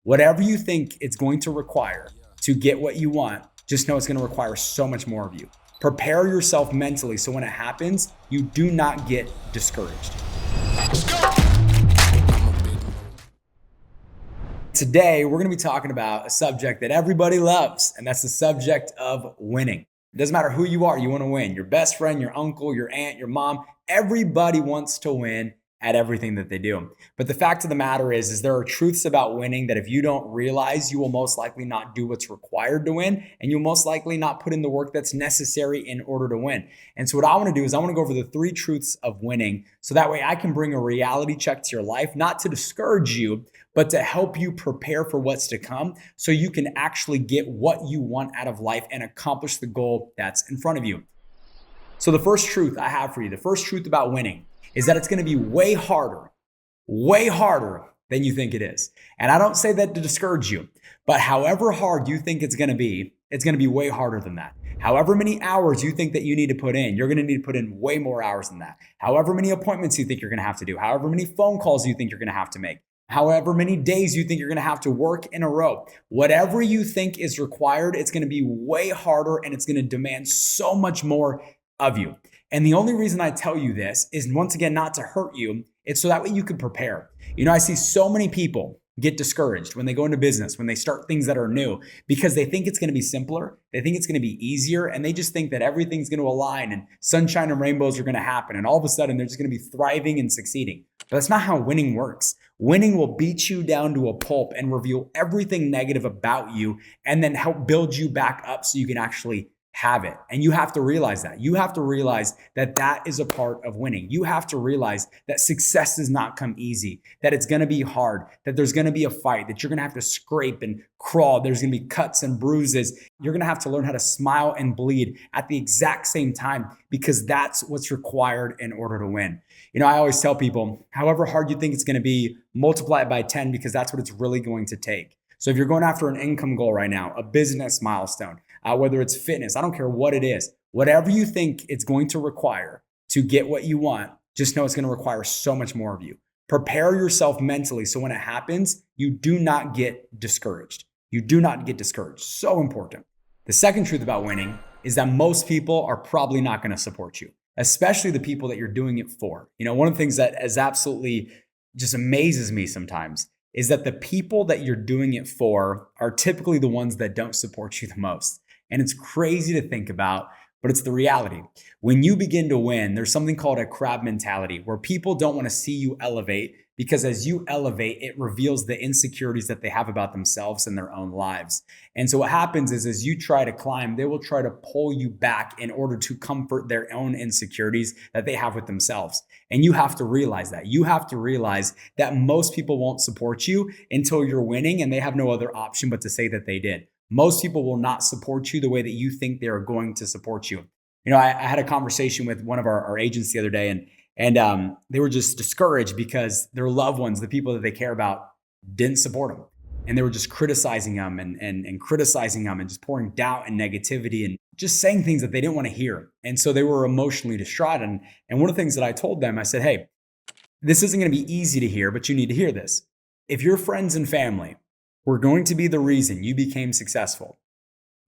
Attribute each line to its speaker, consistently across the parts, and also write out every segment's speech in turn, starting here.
Speaker 1: Whatever you think it's going to require to get what you want, just know it's going to require so much more of you. Prepare yourself mentally so when it happens, you do not get discouraged. Today, we're going to be talking about a subject that everybody loves, and that's the subject of winning. It doesn't matter who you are, you want to win. Your best friend, your uncle, your aunt, your mom, everybody wants to win at everything that they do. But the fact of the matter is there are truths about winning that if you don't realize, you will most likely not do what's required to win, and you'll most likely not put in the work that's necessary in order to win. And so what I want to do is I want to go over the 3 truths of winning so that way I can bring a reality check to your life, not to discourage you, but to help you prepare for what's to come so you can actually get what you want out of life and accomplish the goal that's in front of you. So the first truth I have for you, the first truth about winning is that it's going to be way harder than you think it is. And I don't say that to discourage you, but however hard you think it's going to be way harder than that. However many hours you think that you need to put in, you're going to need to put in way more hours than that. However many appointments you think you're going to have to do, however many phone calls you think you're going to have to make, however many days you think you're going to have to work in a row, whatever you think is required, it's going to be way harder and it's going to demand so much more of you. And the only reason I tell you this is, once again, not to hurt you. It's so that way you can prepare. I see so many people get discouraged when they go into business, when they start things that are new, because they think it's going to be simpler. They think it's going to be easier. And they just think that everything's going to align and sunshine and rainbows are going to happen. And all of a sudden they're just going to be thriving and succeeding. But that's not how winning works. Winning will beat you down to a pulp and reveal everything negative about you and then help build you back up so you can actually have it. And you have to realize that. You have to realize that that is a part of winning. You have to realize that success does not come easy, that it's going to be hard, that there's going to be a fight, that you're going to have to scrape and crawl. There's going to be cuts and bruises. You're going to have to learn how to smile and bleed at the exact same time because that's what's required in order to win. I always tell people, however hard you think it's going to be, multiply it by 10 because that's what it's really going to take. So if you're going after an income goal right now, a business milestone, whether it's fitness, I don't care what it is, whatever you think it's going to require to get what you want, just know it's going to require so much more of you. Prepare yourself mentally so when it happens, you do not get discouraged. You do not get discouraged. So important. The second truth about winning is that most people are probably not going to support you, especially the people that you're doing it for. One of the things that is absolutely just amazes me sometimes is that the people that you're doing it for are typically the ones that don't support you the most. And it's crazy to think about, but it's the reality. When you begin to win, there's something called a crab mentality where people don't want to see you elevate because as you elevate, it reveals the insecurities that they have about themselves and their own lives. And so what happens is as you try to climb, they will try to pull you back in order to comfort their own insecurities that they have with themselves. And you have to realize that. You have to realize that most people won't support you until you're winning and they have no other option but to say that they did. Most people will not support you the way that you think they are going to support you. I had a conversation with one of our agents the other day and they were just discouraged because their loved ones, the people that they care about, didn't support them. And they were just criticizing them and criticizing them and just pouring doubt and negativity and just saying things that they didn't want to hear. And so they were emotionally distraught. And one of the things that I told them, I said, hey, this isn't going to be easy to hear, but you need to hear this. If your friends and family were going to be the reason you became successful,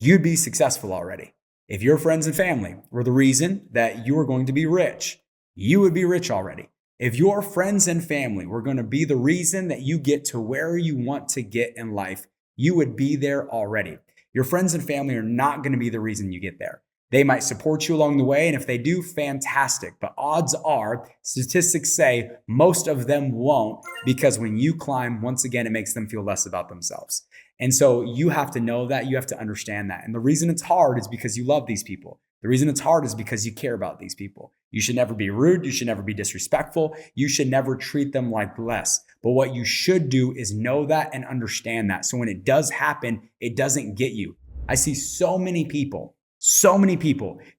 Speaker 1: you'd be successful already. If your friends and family were the reason that you were going to be rich, you would be rich already. If your friends and family were going to be the reason that you get to where you want to get in life, you would be there already. Your friends and family are not going to be the reason you get there. They might support you along the way, and if they do, fantastic. But odds are, statistics say most of them won't, because when you climb, once again, it makes them feel less about themselves. And so you have to know that, you have to understand that. And the reason it's hard is because you love these people. The reason it's hard is because you care about these people. You should never be rude. You should never be disrespectful. You should never treat them like less. But what you should do is know that and understand that. So when it does happen, it doesn't get you. I see so many people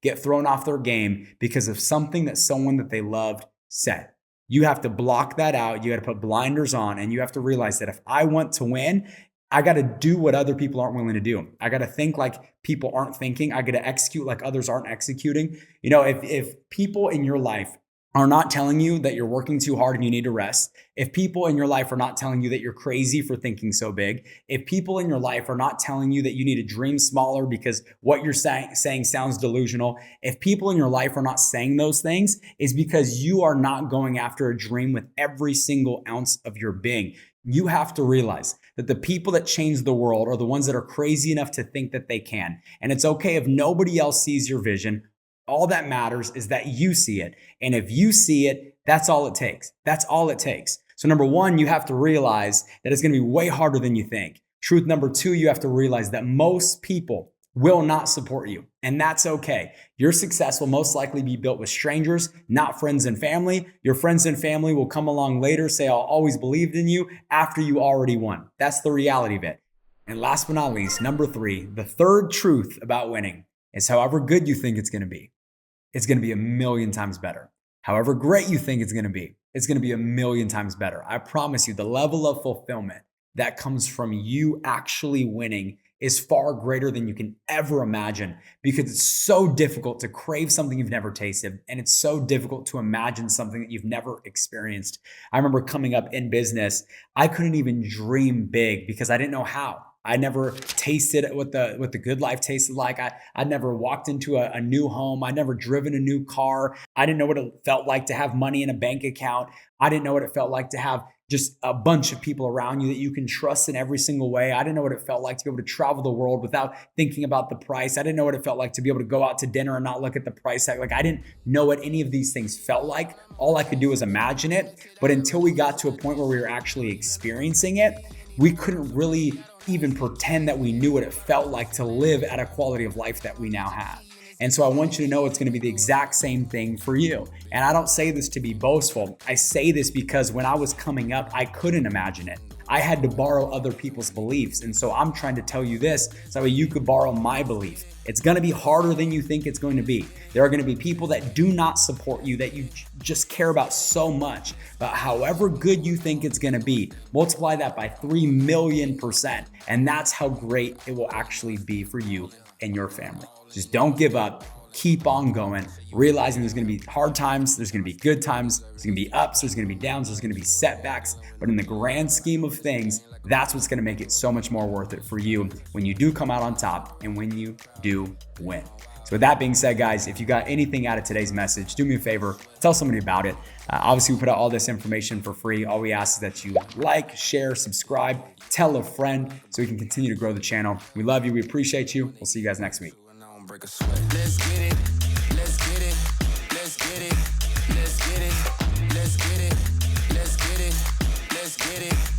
Speaker 1: get thrown off their game because of something that someone that they loved said. You have to block that out. You got to put blinders on, and you have to realize that if I want to win, I got to do what other people aren't willing to do. I got to think like people aren't thinking. I got to execute like others aren't executing. If people in your life are not telling you that you're working too hard and you need to rest, if people in your life are not telling you that you're crazy for thinking so big, if people in your life are not telling you that you need to dream smaller because what you're saying sounds delusional, if people in your life are not saying those things, is because you are not going after a dream with every single ounce of your being. You have to realize that the people that change the world are the ones that are crazy enough to think that they can. And it's okay if nobody else sees your vision. All that matters is that you see it. And if you see it, that's all it takes. That's all it takes. So number one, you have to realize that it's going to be way harder than you think. Truth number two, you have to realize that most people will not support you. And that's okay. Your success will most likely be built with strangers, not friends and family. Your friends and family will come along later, say, "I'll always believed in you," after you already won. That's the reality of it. And last but not least, number three, the third truth about winning is however good you think it's going to be a million times better. However great you think it's going to be a million times better. I promise you, the level of fulfillment that comes from you actually winning is far greater than you can ever imagine, because it's so difficult to crave something you've never tasted, and it's so difficult to imagine something that you've never experienced. I remember coming up in business, I couldn't even dream big because I didn't know how. I never tasted what the good life tasted like. I'd never walked into a new home. I'd never driven a new car. I didn't know what it felt like to have money in a bank account. I didn't know what it felt like to have just a bunch of people around you that you can trust in every single way. I didn't know what it felt like to be able to travel the world without thinking about the price. I didn't know what it felt like to be able to go out to dinner and not look at the price tag. Like, I didn't know what any of these things felt like. All I could do was imagine it. But until we got to a point where we were actually experiencing it, we couldn't really even pretend that we knew what it felt like to live at a quality of life that we now have. And so I want you to know it's going to be the exact same thing for you. And I don't say this to be boastful. I say this because when I was coming up, I couldn't imagine it. I had to borrow other people's beliefs. And so I'm trying to tell you this so that way you could borrow my belief. It's going to be harder than you think it's going to be. There are going to be people that do not support you, that you just care about so much. But however good you think it's going to be, multiply that by 3,000,000%. And that's how great it will actually be for you and your family. Just don't give up. Keep on going, realizing there's going to be hard times, there's going to be good times, there's going to be ups, there's going to be downs, there's going to be setbacks. But in the grand scheme of things, that's what's going to make it so much more worth it for you when you do come out on top and when you do win. So with that being said, guys, if you got anything out of today's message, do me a favor, tell somebody about it. Obviously, we put out all this information for free. All we ask is that you like, share, subscribe, tell a friend so we can continue to grow the channel. We love you. We appreciate you. We'll see you guys next week.
Speaker 2: Break a sweat. Let's get it. Let's get it. Let's get it. Let's get it. Let's get it. Let's get it. Let's get it.